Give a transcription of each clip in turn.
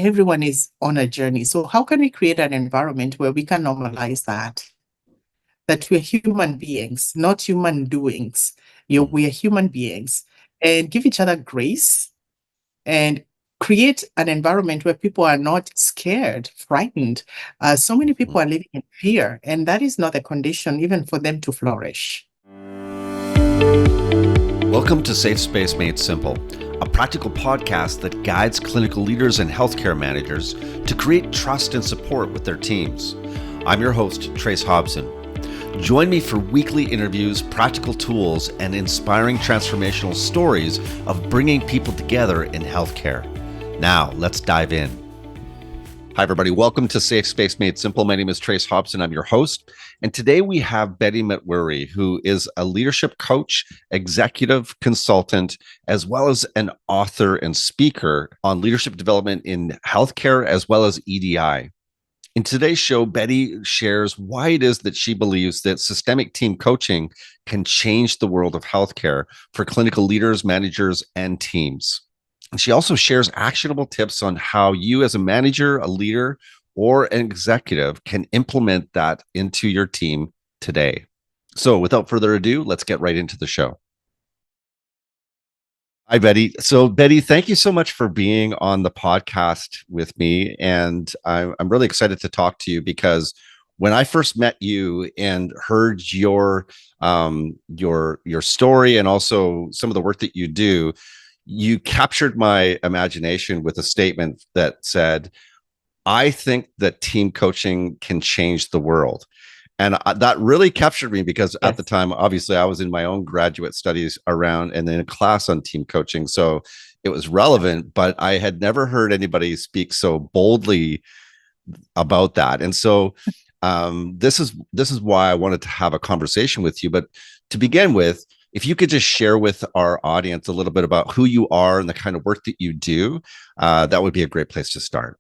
everyone is on a journey. So how can we create an environment where we can normalize that we're human beings, not human doings. We are human beings, and give each other grace and create an environment where people are not scared, frightened. So many people are living in fear, and that is not a condition even for them to flourish. Welcome to Safe Space Made Simple, a practical podcast that guides clinical leaders and healthcare managers to create trust and support with their teams. I'm your host, Trace Hobson. Join me for weekly interviews, practical tools, and inspiring transformational stories of bringing people together in healthcare. Now, let's dive in. Hi, everybody. Welcome to Safe Space Made Simple. My name is Trace Hobson. I'm your host. And today we have Betty Mitwery, who is a leadership coach, executive consultant, as well as an author and speaker on leadership development in healthcare, as well as EDI. In today's show, Betty shares why it is that she believes that systemic team coaching can change the world of healthcare for clinical leaders, managers, and teams. And she also shares actionable tips on how you as a manager, a leader, or an executive can implement that into your team today. So without further ado, let's get right into the show. Hi, Betty. So, Betty, thank you so much for being on the podcast with me. And I'm really excited to talk to you because when I first met you and heard your story and also some of the work that you do, you captured my imagination with a statement that said, I think that team coaching can change the world. And that really captured me because at the time, obviously, I was in my own graduate studies around and then a class on team coaching. So it was relevant, but I had never heard anybody speak so boldly about that. And so this is why I wanted to have a conversation with you. But to begin with, if you could just share with our audience a little bit about who you are and the kind of work that you do, that would be a great place to start.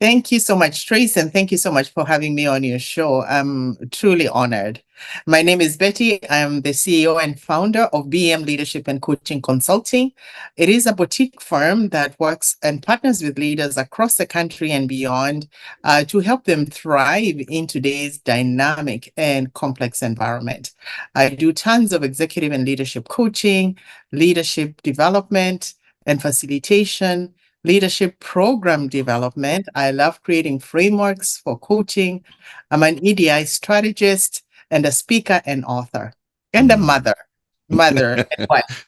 Thank you so much, Trace, and thank you so much for having me on your show. I'm truly honored. My name is Betty. I'm the CEO and founder of BM Leadership and Coaching Consulting. It is a boutique firm that works and partners with leaders across the country and beyond to help them thrive in today's dynamic and complex environment. I do tons of executive and leadership coaching, leadership development, and facilitation, leadership program development. I love creating frameworks for coaching. I'm an EDI strategist and a speaker and author and a mother and wife.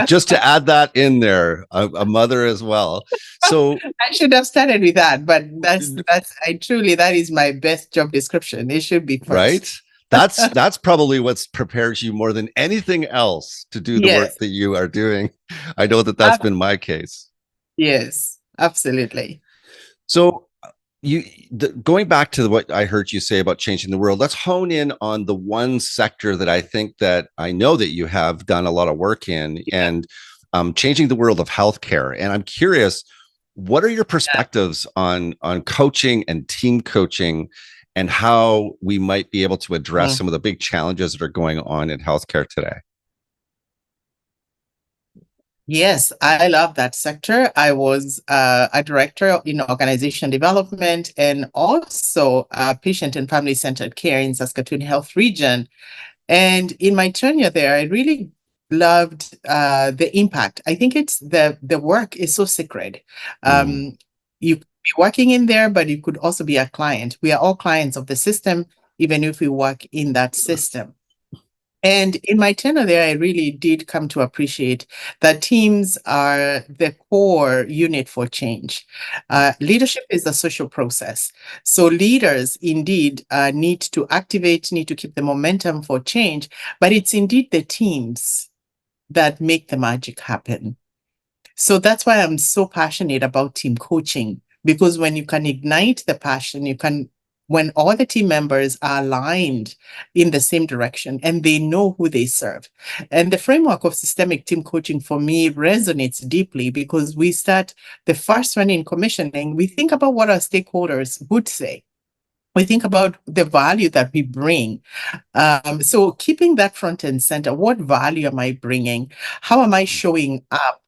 Just to add that in there, a mother as well. So I should have started with that, but that is my best job description. It should be first. Right. That's probably what's prepares you more than anything else to do the work that you are doing. I know that's been my case. Yes, absolutely. So going back to what I heard you say about changing the world, let's hone in on the one sector that I know that you have done a lot of work in, and changing the world of healthcare. And I'm curious, what are your perspectives on coaching and team coaching and how we might be able to address some of the big challenges that are going on in healthcare today? Yes, I love that sector. I was a director in organization development and also patient and family-centered care in Saskatoon Health Region. And in my tenure there, I really loved the impact. I think it's the work is so sacred. You could be working in there, but you could also be a client. We are all clients of the system, even if we work in that system. And in my tenure there, I really did come to appreciate that teams are the core unit for change. Leadership is a social process. So leaders indeed need to keep the momentum for change, but it's indeed the teams that make the magic happen. So that's why I'm so passionate about team coaching, because when you can ignite the passion, when all the team members are aligned in the same direction and they know who they serve. And the framework of systemic team coaching for me resonates deeply because we start the first one in commissioning. We think about what our stakeholders would say. We think about the value that we bring. So keeping that front and center, what value am I bringing? How am I showing up?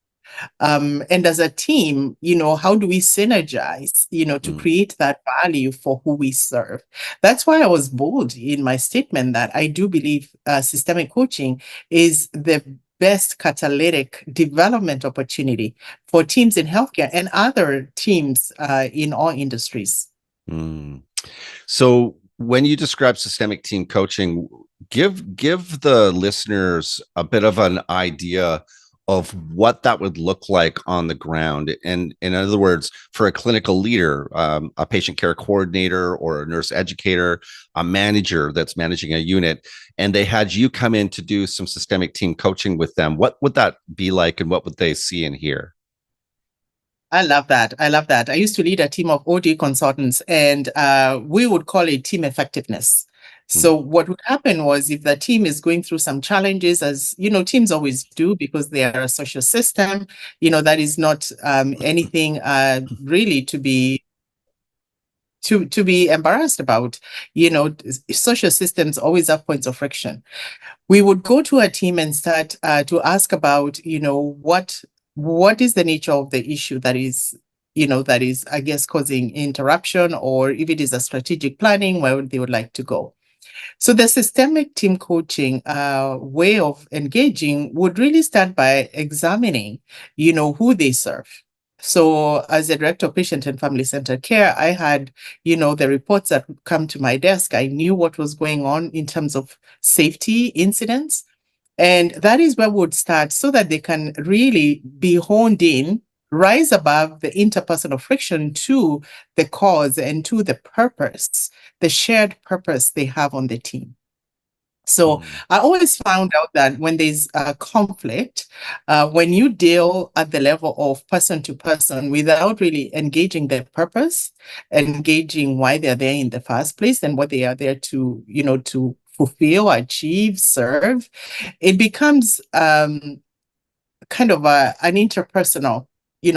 And as a team, how do we synergize, to Mm, create that value for who we serve? That's why I was bold in my statement that I do believe systemic coaching is the best catalytic development opportunity for teams in healthcare and other teams in all industries. mm. So when you describe systemic team coaching, give the listeners a bit of an idea of what that would look like on the ground. And in other words, for a clinical leader, a patient care coordinator or a nurse educator, a manager that's managing a unit, and they had you come in to do some systemic team coaching with them, what would that be like and what would they see and hear? I love that. I love that. I used to lead a team of OD consultants, and we would call it team effectiveness. Mm, So what would happen was if the team is going through some challenges, as teams always do, because they are a social system, that is not anything really to be embarrassed about. Social systems always have points of friction. We would go to a team and start to ask about, what is the nature of the issue that is, I guess, causing interruption, or if it is a strategic planning, where they would like to go. So the systemic team coaching way of engaging would really start by examining, who they serve. So as a director of patient and family centered care, I had, the reports that would come to my desk. I knew what was going on in terms of safety incidents. And that is where we would start so that they can really be honed in, rise above the interpersonal friction to the cause and to the purpose, the shared purpose they have on the team. So mm, I always found out that when there's a conflict, when you deal at the level of person to person without really engaging their purpose, engaging why they're there in the first place and what they are there to fulfill, achieve, serve, it becomes kind of an interpersonal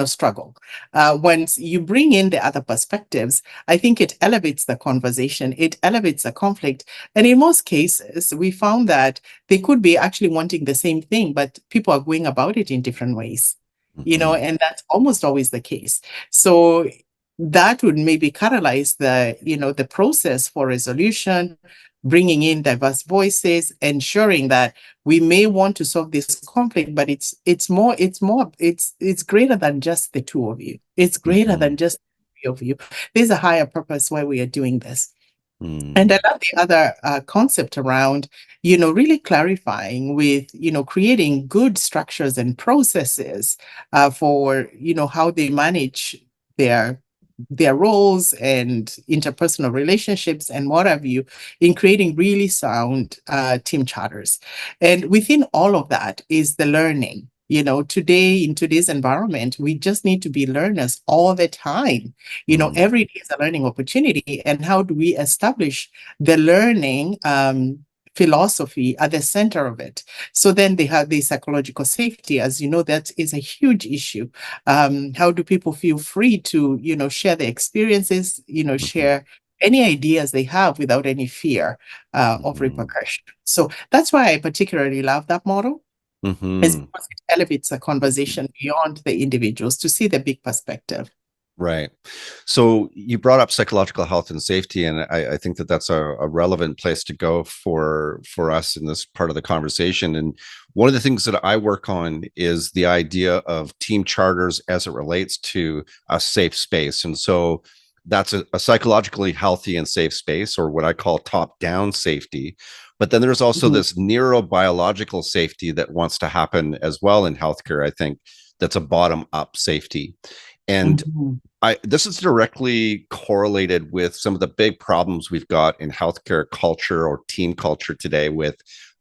struggle. Once you bring in the other perspectives, I think it elevates the conversation, it elevates the conflict. And in most cases, we found that they could be actually wanting the same thing, but people are going about it in different ways, mhm, and that's almost always the case. So that would maybe catalyze the process for resolution, bringing in diverse voices, ensuring that we may want to solve this conflict, but it's greater than just the two of you. It's greater mhm, than just the three of you. There's a higher purpose why we are doing this. And mm, I love the other concept around, really clarifying with, creating good structures and processes for, how they manage their their roles and interpersonal relationships and what have you, in creating really sound team charters. And within all of that is the learning. Today, in today's environment, we just need to be learners all the time. mm, Every day is a learning opportunity. And how do we establish the learning philosophy at the center of it? So then they have the psychological safety, as you know, that is a huge issue. How do people feel free to, share their experiences, mhm, share any ideas they have without any fear of mhm, repercussion? So that's why I particularly love that model, is mhm. because it elevates a conversation beyond the individuals to see the big perspective. Right. So you brought up psychological health and safety, and I think that that's a relevant place to go for us in this part of the conversation. And one of the things that I work on is the idea of team charters as it relates to a safe space. And so that's a psychologically healthy and safe space, or what I call top-down safety. But then there's also Mhm. this neurobiological safety that wants to happen as well in healthcare. I think that's a bottom-up safety. And Mhm. this is directly correlated with some of the big problems we've got in healthcare culture or team culture today, with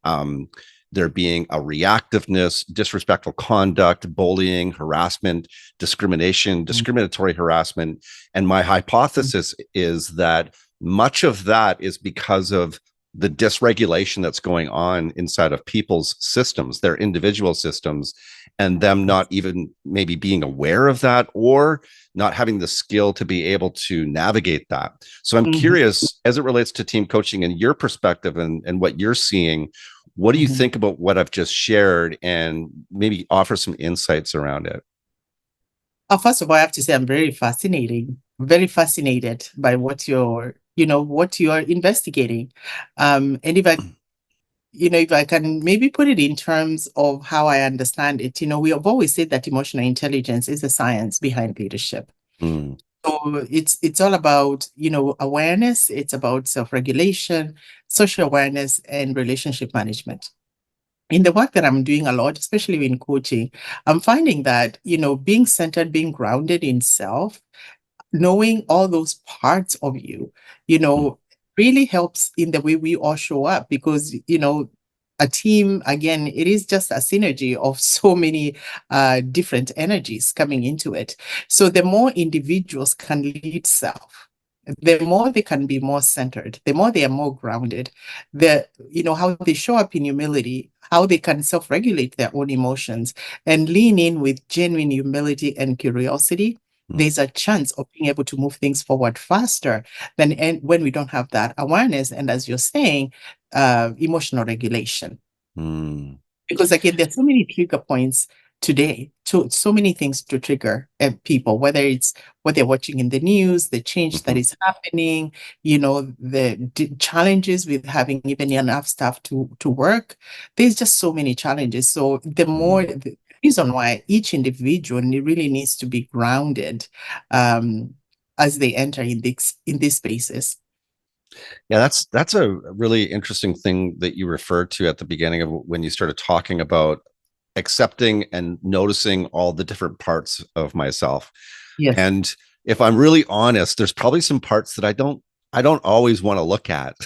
um, there being a reactiveness, disrespectful conduct, bullying, harassment, discrimination, discriminatory harassment. And my hypothesis is that much of that is because of the dysregulation that's going on inside of people's systems, their individual systems, and them not even maybe being aware of that, or not having the skill to be able to navigate that. So I'm Mhm. curious, as it relates to team coaching and your perspective and what you're seeing, What do you Mhm. think about what I've just shared, and maybe offer some insights around it? First of all, I have to say I'm very fascinated by what you're investigating. And if I can maybe put it in terms of how I understand it, we have always said that emotional intelligence is the science behind leadership. Mm, So it's all about, awareness, it's about self-regulation, social awareness, and relationship management. In the work that I'm doing a lot, especially in coaching, I'm finding that, being centered, being grounded in self, knowing all those parts of you, you mm, know, really helps in the way we all show up because, a team, again, it is just a synergy of so many different energies coming into it. So the more individuals can lead self, the more they can be more centered, the more they are more grounded, how they show up in humility, how they can self-regulate their own emotions and lean in with genuine humility and curiosity, mm, there's a chance of being able to move things forward faster than when we don't have that awareness. And as you're saying, emotional regulation. mm, Because again, there's so many trigger points today, so many things to trigger people, whether it's what they're watching in the news, the change that mhm, is happening, the challenges with having even enough staff to work. There's just so many challenges. So mm. the reason why each individual really needs to be grounded um, as they enter in these spaces. Yeah, that's a really interesting thing that you referred to at the beginning of when you started talking about accepting and noticing all the different parts of myself. Yes. And if I'm really honest, there's probably some parts that I don't always want to look at,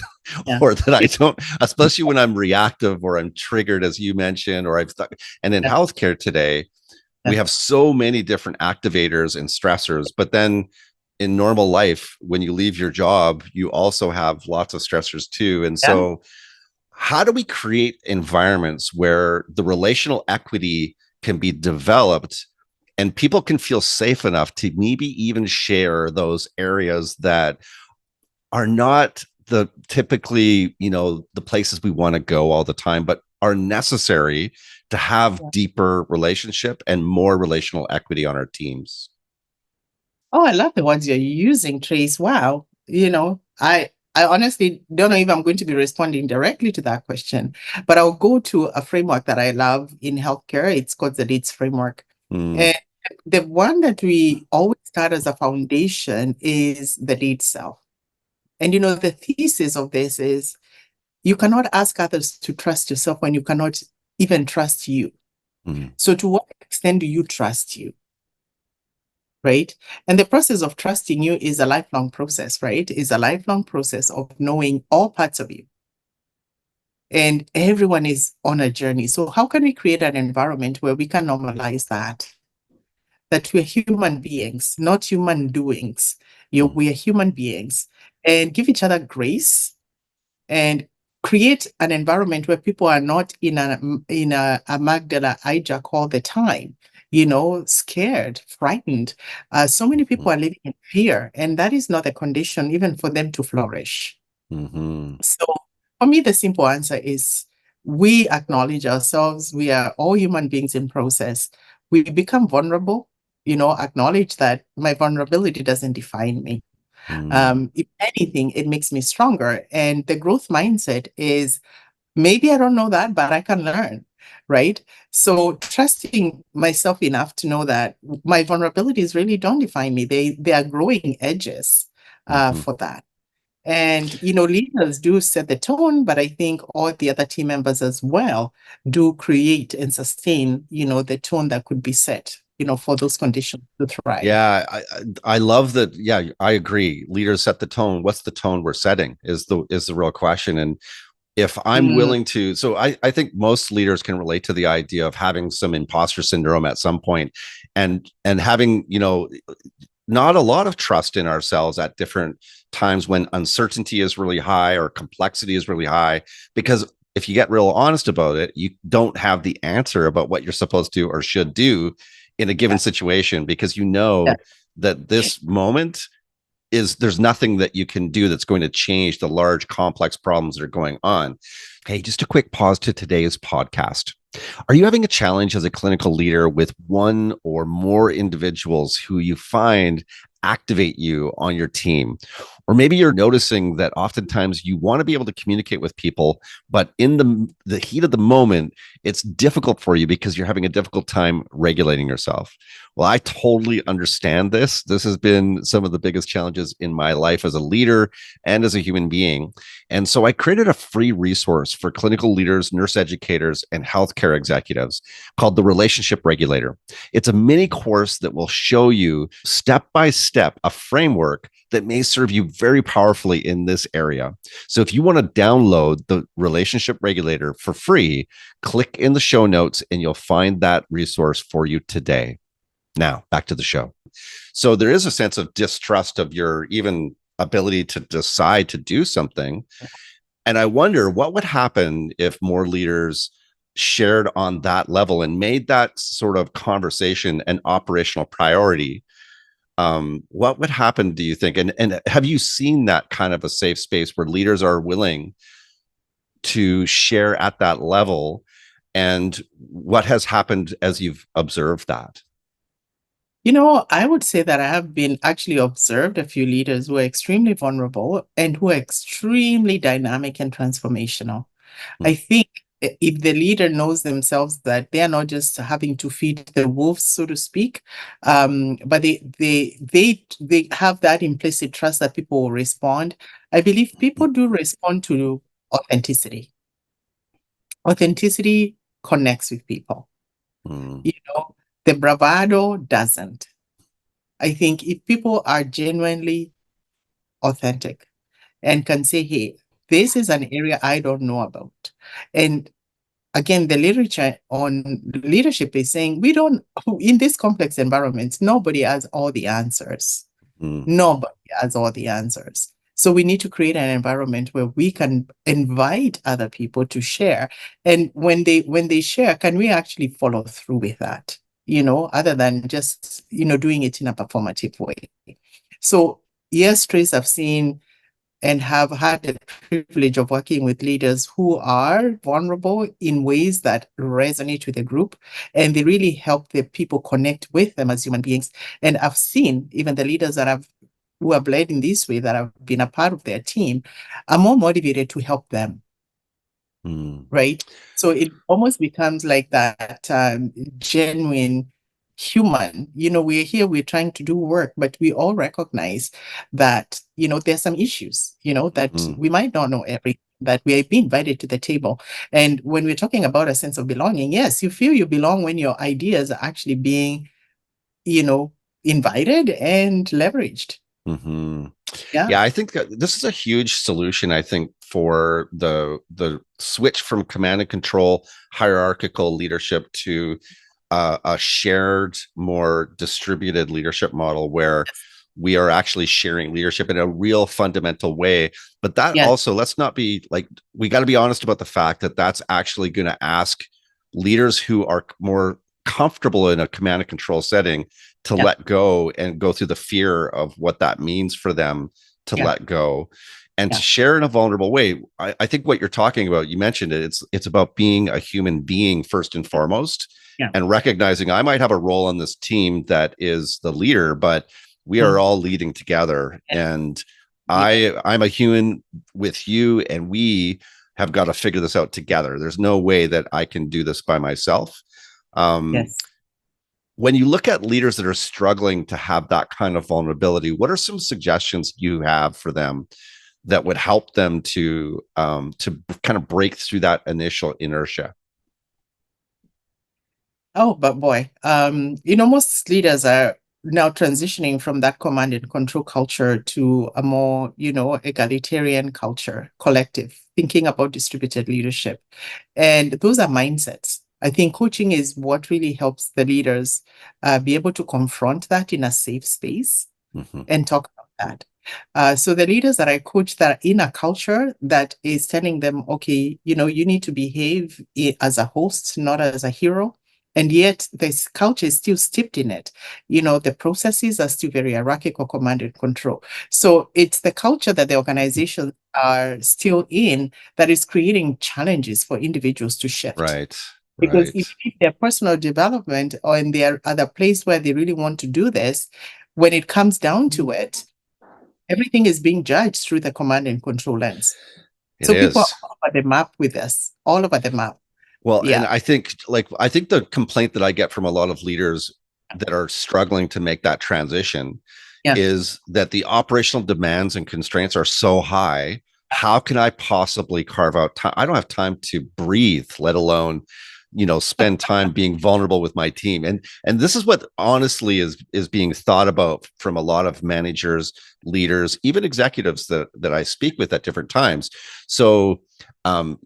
Yeah. or that I don't, especially when I'm reactive or I'm triggered, as you mentioned, or I've stuck. And in Yeah. healthcare today, we Yeah. have so many different activators and stressors, but then in normal life, when you leave your job, you also have lots of stressors too. And Yeah. so how do we create environments where the relational equity can be developed and people can feel safe enough to maybe even share those areas that are not the typically, the places we want to go all the time, but are necessary to have Yeah. deeper relationship and more relational equity on our teams? Oh, I love the words you're using, Trace. Wow. I honestly don't know if I'm going to be responding directly to that question, but I'll go to a framework that I love in healthcare. It's called the LEADS framework. Mm, And the one that we always start as a foundation is the lead self. And the thesis of this is you cannot ask others to trust yourself when you cannot even trust you. mm, So to what extent do you trust you? Right? And the process of trusting you is a lifelong process, right? Is a lifelong process of knowing all parts of you. And everyone is on a journey. So how can we create an environment where we can normalize that we're human beings, not human doings. mm, We are human beings and give each other grace and create an environment where people are not in a amygdala hijack all the time, scared, frightened. So many mhm, people are living in fear, and that is not a condition even for them to flourish. mhm, So for me, the simple answer is we acknowledge ourselves. We are all human beings in process. We become vulnerable, acknowledge that my vulnerability doesn't define me. mm, If anything, it makes me stronger. And the growth mindset is maybe I don't know that, but I can learn, right? So trusting myself enough to know that my vulnerabilities really don't define me. They are growing edges mhm. for that. And leaders do set the tone, but I think all the other team members as well do create and sustain, the tone that could be set, for those conditions to thrive. Yeah, I love that. Yeah, I agree. Leaders set the tone. What's the tone we're setting is the real question. And if I'm Mm, willing to, so I think most leaders can relate to the idea of having some imposter syndrome at some point, and having, not a lot of trust in ourselves at different times when uncertainty is really high or complexity is really high. Because if you get real honest about it, you don't have the answer about what you're supposed to or should do in a given yeah, situation, because yeah, that this moment there's nothing that you can do that's going to change the large complex problems that are going on. Hey, just a quick pause to today's podcast. Are you having a challenge as a clinical leader with one or more individuals who you find activate you on your team? Or maybe you're noticing that oftentimes you want to be able to communicate with people, but in the heat of the moment, it's difficult for you because you're having a difficult time regulating yourself. Well, I totally understand this. This has been some of the biggest challenges in my life as a leader and as a human being. And so I created a free resource for clinical leaders, nurse educators, and healthcare executives called the Relationship Regulator. It's a mini course that will show you step by step a framework that may serve you very powerfully in this area. So if you want to download the Relationship Regulator for free, click in the show notes and you'll find that resource for you today. Now, back to the show. So there is a sense of distrust of your even ability to decide to do something. And I wonder what would happen if more leaders shared on that level and made that sort of conversation an operational priority. What would happen, do you think? And have you seen that kind of a safe space where leaders are willing to share at that level? And what has happened as you've observed that? I would say that I have been actually observed a few leaders who are extremely vulnerable and who are extremely dynamic and transformational. I think if the leader knows themselves that they are not just having to feed the wolves, so to speak, but they have that implicit trust that people will respond. I believe people do respond to authenticity. Authenticity connects with people. Mm, You know, the bravado doesn't. I think if people are genuinely authentic and can say, hey, this is an area I don't know about. And again, the literature on leadership is saying in this complex environments, nobody has all the answers. mm, Nobody has all the answers. So we need to create an environment where we can invite other people to share. And when they share, can we actually follow through with that? Other than just, doing it in a performative way. So yes, Trace, I've seen and have had the privilege of working with leaders who are vulnerable in ways that resonate with the group, and they really help the people connect with them as human beings. And I've seen even the leaders who have led in this way, that have been a part of their team, are more motivated to help them. mm, Right? So it almost becomes like that genuine human. We're here, we're trying to do work, but we all recognize that, there's some issues, that mm. we might not know everything, that we are being invited to the table. And when we're talking about a sense of belonging, yes, you feel you belong when your ideas are actually being, invited and leveraged. Mm-hmm. Yeah. Yeah, I think that this is a huge solution. I think for the switch from command and control hierarchical leadership to a shared, more distributed leadership model where we are actually sharing leadership in a real fundamental way. But that Yes. also, let's not be like, we got to be honest about the fact that that's actually going to ask leaders who are more comfortable in a command and control setting to Yeah. let go and go through the fear of what that means for them to Yeah. let go and Yeah. to share in a vulnerable way. I think what you're talking about, you mentioned it, it's about being a human being first and foremost, Yeah. and recognizing I might have a role on this team that is the leader, but we are all leading together. And I'm a human with you, and we have got to figure this out together. There's no way that I can do this by myself. Yes. When you look at leaders that are struggling to have that kind of vulnerability, what are some suggestions you have for them that would help them to kind of break through that initial inertia? Oh, but boy, most leaders are now transitioning from that command and control culture to a more, egalitarian culture, collective, thinking about distributed leadership. And those are mindsets. I think coaching is what really helps the leaders be able to confront that in a safe space Mm-hmm. and talk about that. So the leaders that I coach that are in a culture that is telling them, okay, you need to behave as a host, not as a hero. And yet this culture is still steeped in it. The processes are still very hierarchical, command and control. So it's the culture that the organizations are still in that is creating challenges for individuals to shift. Right. Because Right. if their personal development or in their other place where they really want to do this, when it comes down to it, everything is being judged through the command and control lens. It So people are is. all over the map with us, all over the map. Well, and Yeah. I think the complaint that I get from a lot of leaders that are struggling to make that transition Yeah. is that the operational demands and constraints are so high. How can I possibly carve out time? I don't have time to breathe, let alone, spend time being vulnerable with my team. And this is what honestly is being thought about from a lot of managers, leaders, even executives that I speak with at different times. So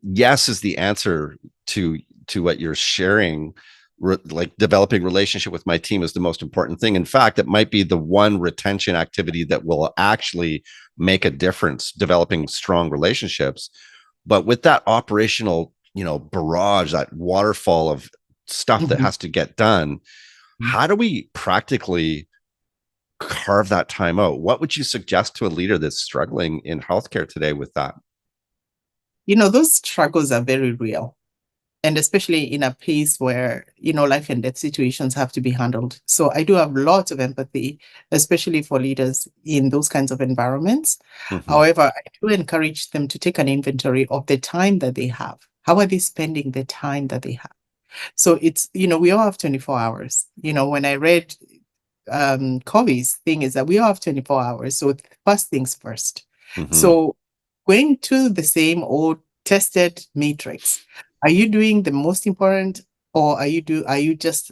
yes is the answer to what you're sharing. Like developing relationship with my team is the most important thing. In fact, it might be the one retention activity that will actually make a difference, developing strong relationships. But with that operational, barrage, that waterfall of stuff that Mhm. has to get done, how do we practically carve that time out? What would you suggest to a leader that's struggling in healthcare today with that? Those struggles are very real. And especially in a place where, life and death situations have to be handled. So I do have lots of empathy, especially for leaders in those kinds of environments. Mm-hmm. However, I do encourage them to take an inventory of the time that they have. How are they spending the time that they have? So it's, we all have 24 hours. When I read Covey's thing is that we all have 24 hours. So first things first. Mm-hmm. So going to the same old tested matrix, are you doing the most important or are you just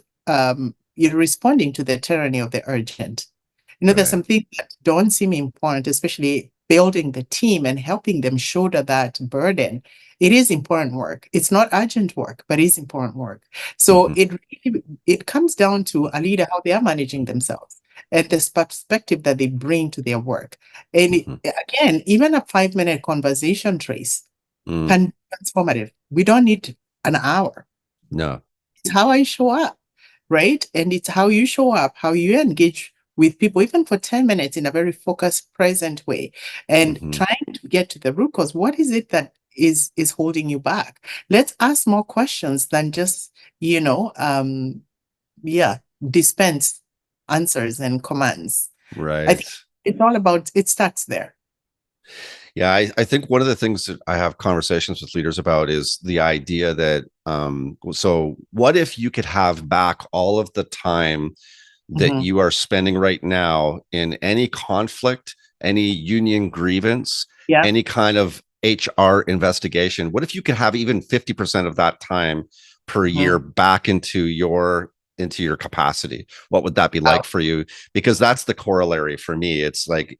you're responding to the tyranny of the urgent? There's Right. some things that don't seem important, especially building the team and helping them shoulder that burden. It is important work. It's not urgent work, but it's important work. So Mm-hmm. it comes down to a leader, how they are managing themselves and this perspective that they bring to their work. And Mm-hmm. again, even a 5-minute conversation trace Mm. can be transformative. We don't need an hour. No. It's how I show up, right? And it's how you show up, how you engage with people, even for 10 minutes in a very focused, present way, and Mm-hmm. trying to get to the root cause. What is it that is holding you back? Let's ask more questions than just, yeah, dispense answers and commands. I Right. think it's all about it starts there. Yeah, I think one of the things that I have conversations with leaders about is the idea that so what if you could have back all of the time that Mhm. you are spending right now in any conflict, any union grievance, Yeah. any kind of HR investigation? What if you could have even 50% of that time per year Mhm. back into your capacity? What would that be Wow. like for you? Because that's the corollary for me. It's like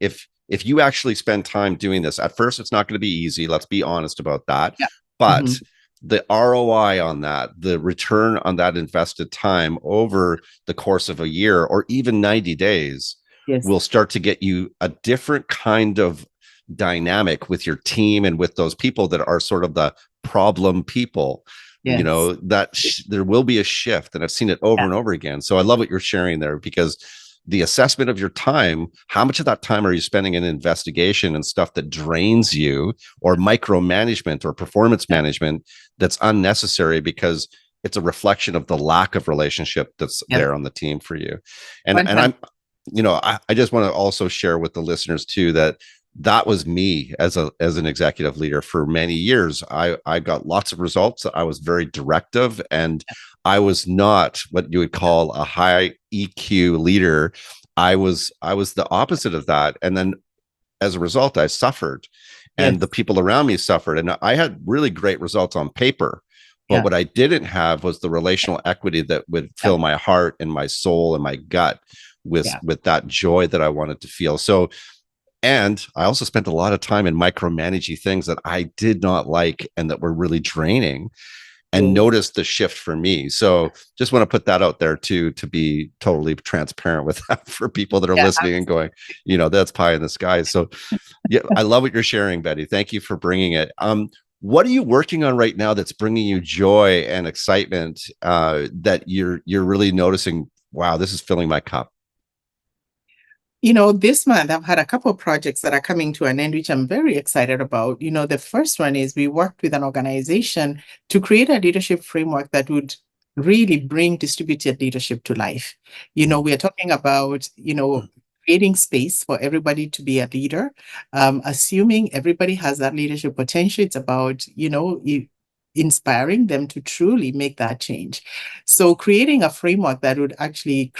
if you actually spend time doing this, at first it's not going to be easy. Let's be honest about that. Yeah. But Mhm. the ROI on that, the return on that invested time over the course of a year or even 90 days Yes. will start to get you a different kind of dynamic with your team and with those people that are sort of the problem people. Yes. There will be a shift, and I've seen it over Yeah. and over again. So I love what you're sharing there, because the assessment of your time, how much of that time are you spending in investigation and stuff that drains you, or micromanagement or performance Yeah. management that's unnecessary because it's a reflection of the lack of relationship that's Yes. there on the team for you. And 100. I just want to also share with the listeners too that that was me as an executive leader for many years. I got lots of results. I was very directive, and I was not what you would call a high EQ leader. I was the opposite of that. And then as a result, I suffered, and the Yes. people around me suffered. And I had really great results on paper. But Yeah. what I didn't have was the relational equity that would Yeah. fill my heart and my soul and my gut with Yeah. that joy that I wanted to feel. So, and I also spent a lot of time in micromanaging things that I did not like and that were really draining, and Yes. noticed the shift for me. So just want to put that out there too, to be totally transparent with that for people that are Yeah. listening and going, that's pie in the sky. So yeah, I love what you're sharing, Betty. Thank you for bringing it. What are you working on right now that's bringing you joy and excitement, that you're really noticing? Wow, this is filling my cup. This month I've had a couple of projects that are coming to an end, which I'm very excited about. The first one is we worked with an organization to create a leadership framework that would really bring distributed leadership to life. Mm, We are talking about, creating space for everybody to be a leader, assuming everybody has that leadership potential. It's about, inspiring them to truly make that change. So creating a framework that would actually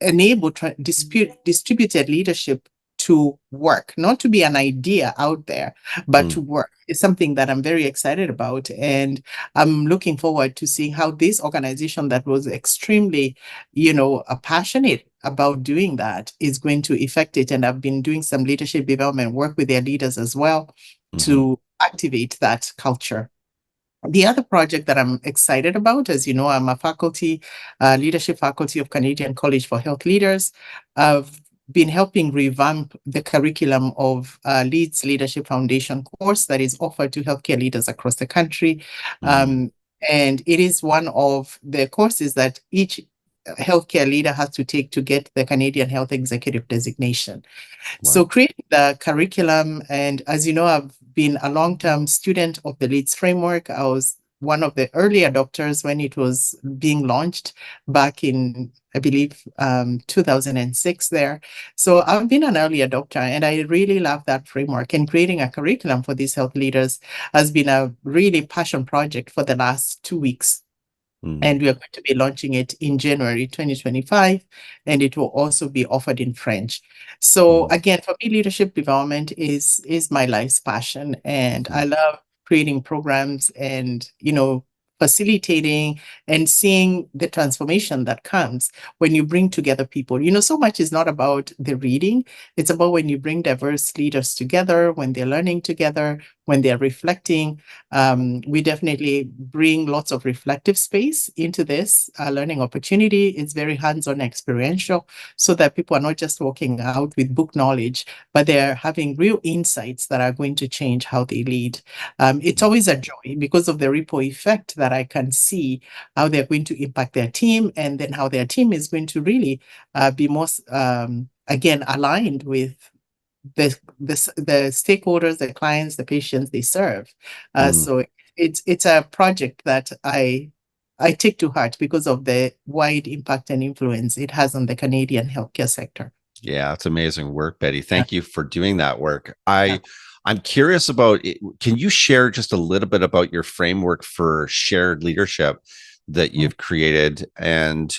enable distributed leadership to work, not to be an idea out there, but to mm, work is something that I'm very excited about. And I'm looking forward to seeing how this organization that was extremely, passionate about doing that is going to affect it. And I've been doing some leadership development work with their leaders as well mhm, to activate that culture. The other project that I'm excited about, as you know, I'm a leadership faculty of Canadian College for Health Leaders. I've been helping revamp the curriculum of Leads Leadership Foundation course that is offered to healthcare leaders across the country. mm. Um, and it is one of the courses that each healthcare leader has to take to get the Canadian Health Executive designation. So Wow. creating the curriculum, and as you know, I've been a long-term student of the LEADS framework. I was one of the early adopters when it was being launched back in, I believe, 2006 there. So I've been an early adopter, and I really love that framework. And creating a curriculum for these health leaders has been a really passion project for the last 2 weeks. Mm, And we are going to be launching it in January 2025, and it will also be offered in French. So mm, again, for me, leadership development is my life's passion, and I mhm, love creating programs and facilitating and seeing the transformation that comes when you bring together people. So much is not about the reading; it's about when you bring diverse leaders together, when they're learning together, when they're reflecting. We definitely bring lots of reflective space into this learning opportunity. It's very hands-on experiential so that people are not just walking out with book knowledge, but they're having real insights that are going to change how they lead. It's mm, always a joy because of the ripple effect that I can see how they're going to impact their team, and then how their team is going to really be more, again, aligned with the stakeholders, the clients, the patients they serve. mm. So it's a project that I take to heart because of the wide impact and influence it has on the Canadian healthcare sector. Yeah, it's amazing work, Betty. Yeah, Thank you for doing that work. yeah. I'm curious about it. Can you share just a little bit about your framework for shared leadership that Mm. you've created, and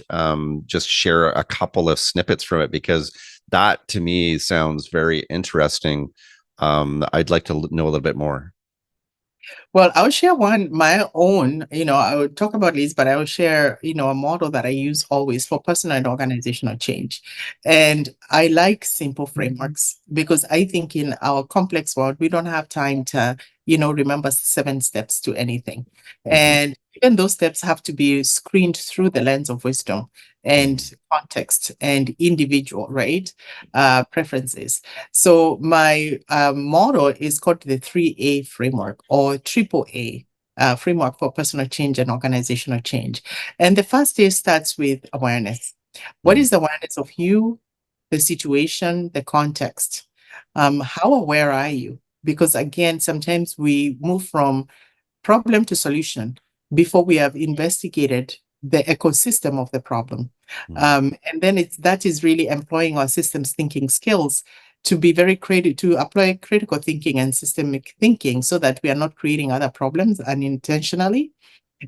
just share a couple of snippets from it, because that to me sounds very interesting. I'd like to know a little bit more. Well, I'll share my own, I would talk about these, but I will share, a model that I use always for personal and organizational change. And I like simple frameworks because I think in our complex world, we don't have time to, remember 7 steps to anything. Hmm. And even those steps have to be screened through the lens of wisdom and Hmm. context and individual, right? Preferences. So my model is called the 3A framework, or triple A framework for personal change and organizational change. And the first A starts with awareness. What Hmm. is the awareness of you, the situation, the context? How aware are you? Because again, sometimes we move from problem to solution before we have investigated the ecosystem of the problem. Hmm. And then that is really employing our systems thinking skills to be very creative, to apply critical thinking and systemic thinking so that we are not creating other problems unintentionally.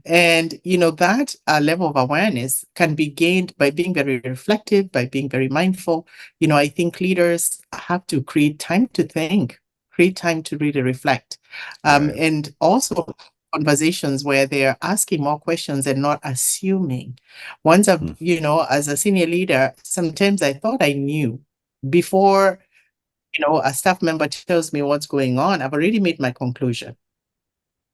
And that level of awareness can be gained by being very reflective, by being very mindful. I think leaders have to create time to think, create time to really reflect, Right. and also conversations where they're asking more questions and not assuming. Once I've, Hmm. as a senior leader, sometimes I thought I knew before, a staff member tells me what's going on. I've already made my conclusion.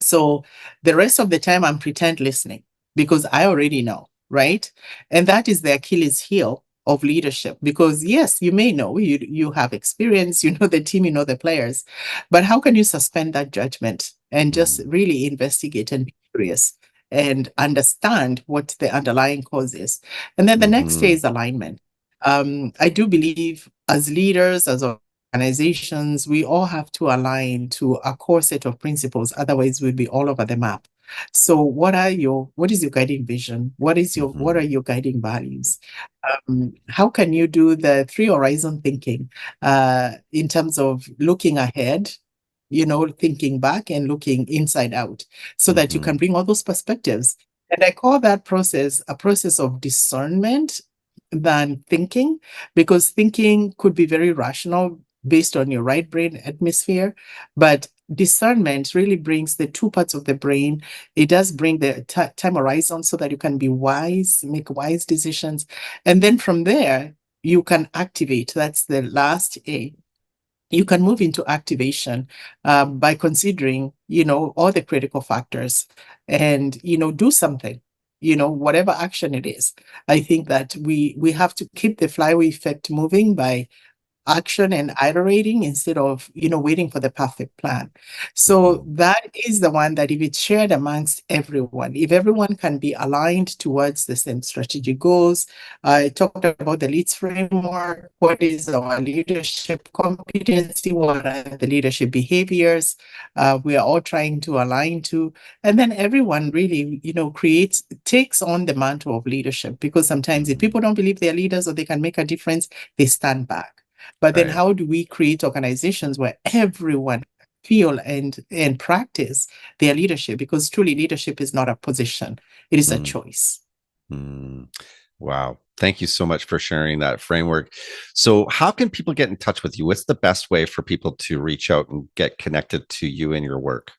So the rest of the time, I'm pretend listening because I already know, right? And that is the Achilles heel of leadership? Because yes, you may know, you have experience, you know the team, you know the players, but how can you suspend that judgment and just really investigate and be curious and understand what the underlying cause is? And then the next Mm-hmm. phase is alignment. I do believe as leaders, as organizations, we all have to align to a core set of principles. Otherwise, we'll be all over the map. So what is your guiding vision? What Mm-hmm. are your guiding values? How can you do the three horizon thinking in terms of looking ahead, thinking back and looking inside out so that you Mm-hmm. can bring all those perspectives? And I call that process a process of discernment than thinking, because thinking could be very rational based on your right brain hemisphere, but discernment really brings the two parts of the brain. It does bring the time horizon so that you can be wise, make wise decisions. And then from there, you can activate. That's the last A. You can move into activation by considering, all the critical factors and, do something, whatever action it is. I think that we have to keep the flywheel effect moving by action and iterating instead of waiting for the perfect plan. So Mm-hmm. that is the one that if it's shared amongst everyone, if everyone can be aligned towards the same strategic goals. I talked about the leads framework. What is our leadership competency? What are the leadership behaviors we are all trying to align to? And then everyone really takes on the mantle of leadership, because sometimes if Mm-hmm. people don't believe they're leaders or they can make a difference, they stand back. But then Right. how do we create organizations where everyone feel and practice their leadership? Because truly leadership is not a position, it is a choice. Mm-hmm. Wow. Thank you so much for sharing that framework. So, how can people get in touch with you? What's the best way for people to reach out and get connected to you and your work?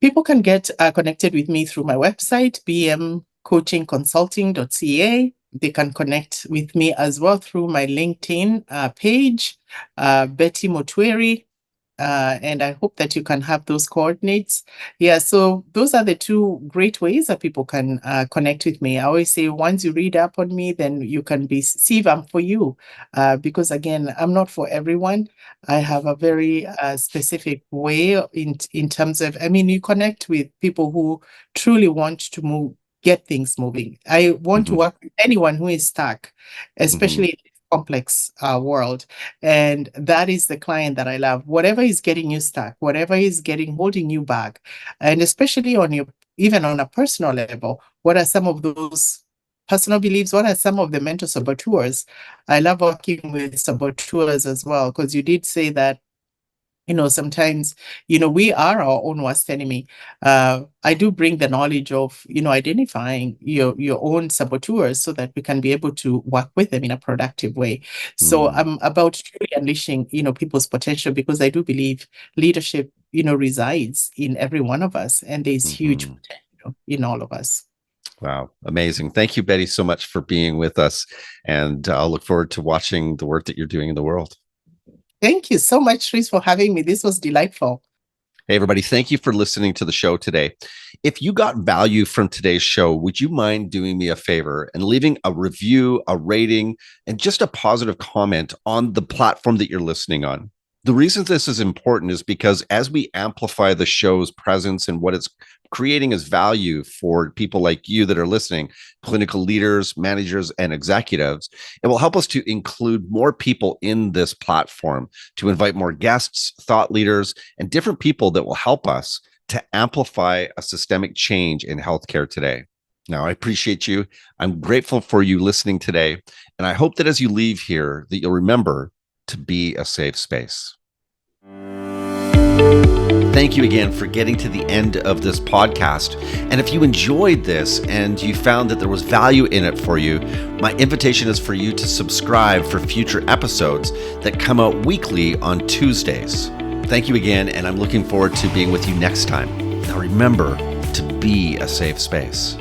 People can get connected with me through my website, bmcoachingconsulting.ca. They can connect with me as well through my LinkedIn page, Betty Mitwery. And I hope that you can have those coordinates. Yeah, so those are the two great ways that people can connect with me. I always say once you read up on me, then you can see if I'm for you. Because again, I'm not for everyone. I have a very specific way in terms of, you connect with people who truly want to get things moving. I want to Mm-hmm. work with anyone who is stuck, Mm-hmm. especially in this complex world. And that is the client that I love. Whatever is getting you stuck, whatever is holding you back, and especially even on a personal level, what are some of those personal beliefs? What are some of the mental saboteurs? I love working with saboteurs as well, because you did say that sometimes, we are our own worst enemy. I do bring the knowledge of, identifying your own saboteurs so that we can be able to work with them in a productive way. So Mm-hmm. I'm about truly unleashing, people's potential, because I do believe leadership, resides in every one of us, and there's huge Mm-hmm. potential in all of us. Wow. Amazing. Thank you, Betty, so much for being with us. And I'll look forward to watching the work that you're doing in the world. Thank you so much, Trace, for having me. This was delightful. Hey, everybody. Thank you for listening to the show today. If you got value from today's show, would you mind doing me a favor and leaving a review, a rating, and just a positive comment on the platform that you're listening on? The reason this is important is because as we amplify the show's presence and what it's creating as value for people like you that are listening, clinical leaders, managers, and executives, it will help us to include more people in this platform, to invite more guests, thought leaders, and different people that will help us to amplify a systemic change in healthcare today. Now, I appreciate you. I'm grateful for you listening today. And I hope that as you leave here, that you'll remember to be a safe space. Thank you again for getting to the end of this podcast. And if you enjoyed this and you found that there was value in it for you, my invitation is for you to subscribe for future episodes that come out weekly on Tuesdays. Thank you again, and I'm looking forward to being with you next time. Now remember to be a safe space.